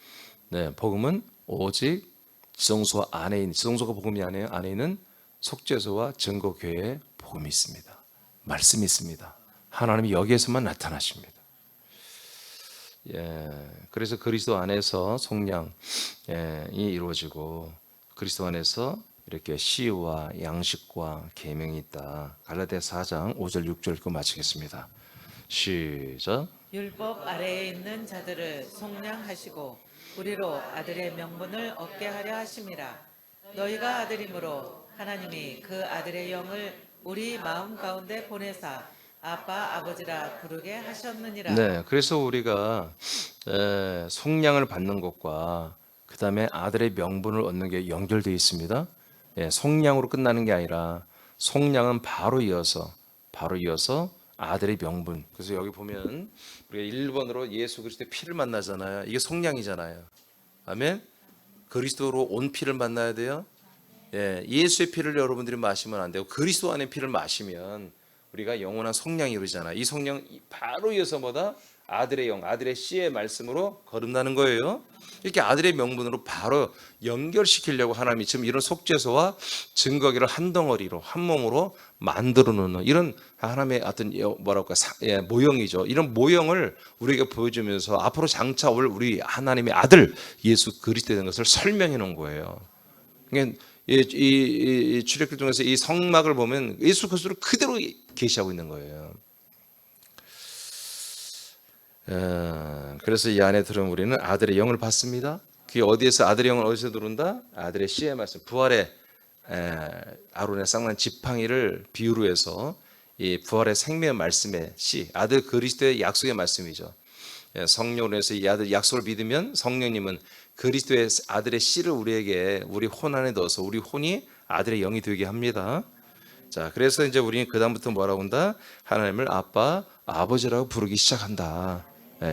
네, 복음은 오직 지성소 안에 있는, 지성소가 복음이 아니에요. 안에 있는 속죄소와 증거교회에 복음이 있습니다. 말씀이 있습니다. 하나님이 여기에서만 나타나십니다. 예, 그래서 그리스도 안에서 속량이 이루어지고 그리스도 안에서 이렇게 시와 양식과 계명이 있다. 갈라디아서 4장 5절 6절 읽고 마치겠습니다. 시작. 율법 아래에 있는 자들을 속량하시고 우리로 아들의 명분을 얻게 하려 하심이라. 너희가 아들이므로 하나님이 그 아들의 영을 우리 마음 가운데 보내사 아빠 아버지라 부르게 하셨느니라. 네, 그래서 우리가 속량을 받는 것과 그 다음에 아들의 명분을 얻는 게 연결되어 있습니다. 예, 속량으로 끝나는 게 아니라 속량은 바로 이어서 아들의 명분. 그래서 여기 보면 우리가 1번으로 예수 그리스도의 피를 만나잖아요. 이게 속량이잖아요. 아멘. 그리스도로 온 피를 만나야 돼요. 예, 예수의 피를 여러분들이 마시면 안 되고 그리스도 안의 피를 마시면 우리가 영원한 속량이 이루잖아요. 이 속량 바로 이어서 뭐다? 아들의 영, 아들의 씨의 말씀으로 거듭나는 거예요. 이렇게 아들의 명분으로 바로 연결시키려고 하나님이 지금 이런 속죄소와 증거기를 한 덩어리로 한 몸으로 만들어 놓는 이런 하나님의 어떤 뭐랄까 모형이죠. 이런 모형을 우리에게 보여주면서 앞으로 장차 올 우리 하나님의 아들 예수 그리스도에 대한 것을 설명해 놓은 거예요. 그러니까 이 출애굽기 중에서 이 성막을 보면 예수 그리스도를 그대로 계시하고 있는 거예요. 그래서 이 안에 들어온 우리는 아들의 영을 받습니다. 그게 어디에서 아들의 영은 어디서 들어온다? 아들의 씨의 말씀, 부활의 아론의 쌍난 지팡이를 비유로 해서 이 부활의 생명의 말씀의 씨, 아들 그리스도의 약속의 말씀이죠. 성령으로 해서 이 아들 약속을 믿으면 성령님은 그리스도의 아들의 씨를 우리에게 우리 혼 안에 넣어서 우리 혼이 아들의 영이 되게 합니다. 자, 그래서 이제 우리는 그 다음부터 뭐라고 한다? 하나님을 아빠, 아버지라고 부르기 시작한다.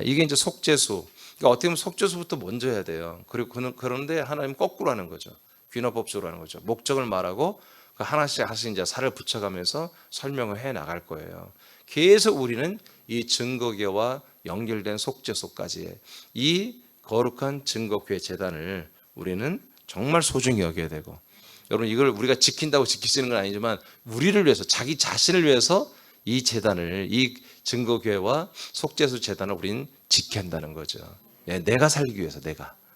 이게 이제 속죄수. 그러니까 어떻게 보면 속죄수부터 먼저 해야 돼요. 그리고 그런데 하나님 거꾸로 하는 거죠. 귀납법적으로 하는 거죠. 목적을 말하고 하나씩 이제 살을 붙여가면서 설명을 해 나갈 거예요. 계속 우리는 이 증거궤와 연결된 속죄소까지 이 거룩한 증거궤 제단을 우리는 정말 소중히 여겨야 되고, 여러분 이걸 우리가 지킨다고 지키시는 건 아니지만 우리를 위해서 자기 자신을 위해서 이 제단을 이 증거궤와 속죄소 제단을 우리는 지켜야 한다는 거죠. 내가 살기 위해서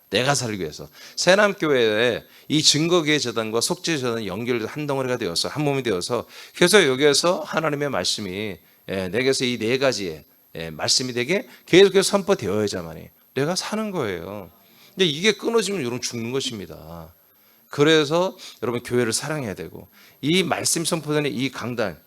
내가 살기 위해서 새남교회에 이 증거궤 제단과 속죄 제단이 연결돼서 한 덩어리가 되어서 한 몸이 되어서 그래서 여기에서 하나님의 말씀이 내게서 이 네 가지의 말씀이 되게 계속해서 선포되어야지만이 내가 사는 거예요. 근데 이게 끊어지면 여러분 죽는 것입니다. 그래서 여러분 교회를 사랑해야 되고 이 말씀 선포되는 이 강단,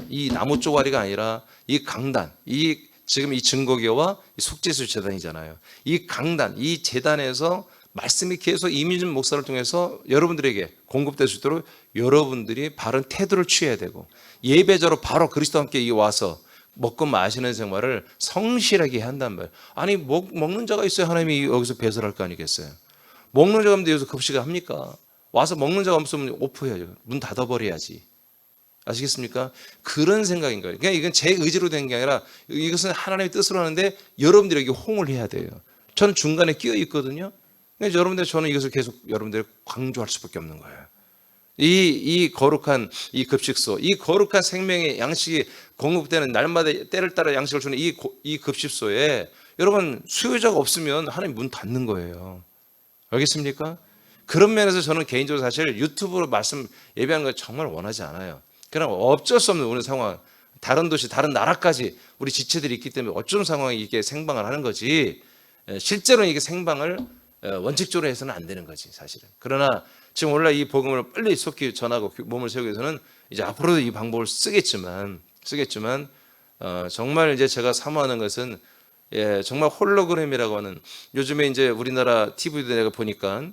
이 나무 쪼가리가 아니라 이 강단, 이 지금 이 증거궤와 속죄수 제단이잖아요. 이 강단, 이 제단에서 말씀이 계속 이민준 목사를 통해서 여러분들에게 공급될 수 있도록 여러분들이 바른 태도를 취해야 되고 예배자로 바로 그리스도와 함께 와서 먹고 마시는 생활을 성실하게 한단 말이에요. 아니 먹는 자가 있어야 하나님이 여기서 배설할 거 아니겠어요. 먹는 자가 없는데 여기서 급식을 합니까? 와서 먹는 자가 없으면 오프해야죠. 문 닫아버려야지. 아시겠습니까? 그런 생각인 거예요. 그냥 이건 제 의지로 된 게 아니라 이것은 하나님의 뜻으로 하는데 여러분들에게 호응을 해야 돼요. 저는 중간에 끼어 있거든요. 그러니까 여러분들 저는 이것을 계속 여러분들 강조할 수밖에 없는 거예요. 이 거룩한 이 급식소, 이 거룩한 생명의 양식이 공급되는 날마다 때를 따라 양식을 주는 이 급식소에 여러분 수요자가 없으면 하나님 문 닫는 거예요. 알겠습니까? 그런 면에서 저는 개인적으로 사실 유튜브로 말씀 예배하는 걸 정말 원하지 않아요. 그러나 어쩔 수 없는 오늘 상황 다른 도시, 다른 나라까지 우리 지체들이 있기 때문에 어쩌면 상황이 이게 생방을 하는 거지. 실제로는 이게 생방을 원칙적으로 해서는 안 되는 거지 사실은. 그러나 지금 원래 이 복음을 빨리 속히 전하고 몸을 세우기 위해서는 이제 앞으로도 이 방법을 쓰겠지만 정말 이제 제가 사모하는 것은 정말 홀로그램이라고 하는, 요즘에 이제 우리나라 TV도 내가 보니까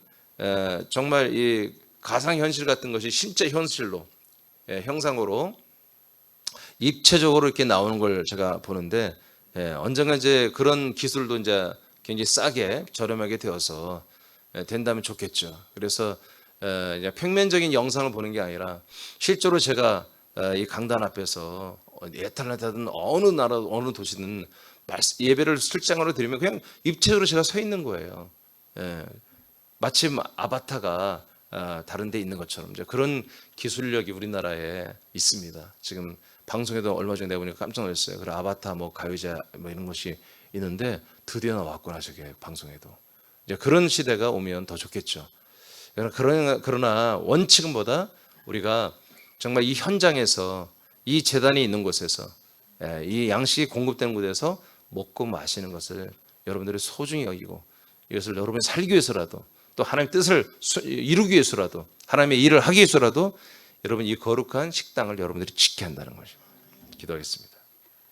정말 이 가상 현실 같은 것이 실제 현실로 형상으로 입체적으로 이렇게 나오는 걸 제가 보는데, 언젠가 이제 그런 기술도 이제 굉장히 싸게 저렴하게 되어서 된다면 좋겠죠. 그래서 이제 평면적인 영상을 보는 게 아니라 실제로 제가 이 강단 앞에서 애틀란타든 어느 나라 어느 도시든 예배를 출장으로 드리면 그냥 입체적으로 제가 서 있는 거예요. 마치 아바타가 다른 데 있는 것처럼 이제 그런 기술력이 우리나라에 있습니다. 지금 방송에도 얼마 전에 내보니까 깜짝 놀랐어요. 그 아바타 뭐 가요제 뭐 이런 것이 있는데 드디어 나왔구나 저게 방송에도. 이제 그런 시대가 오면 더 좋겠죠. 그러나 원칙은보다 우리가 정말 이 현장에서 이 재단이 있는 곳에서 이 양식이 공급되는 곳에서 먹고 마시는 것을 여러분들이 소중히 여기고 이것을 여러분이 살기 위해서라도 또 하나님의 뜻을 이루기 위해서라도 하나님의 일을 하기 위해서라도 여러분 이 거룩한 식당을 여러분들이 지켜야 한다는 것입니다. 기도하겠습니다.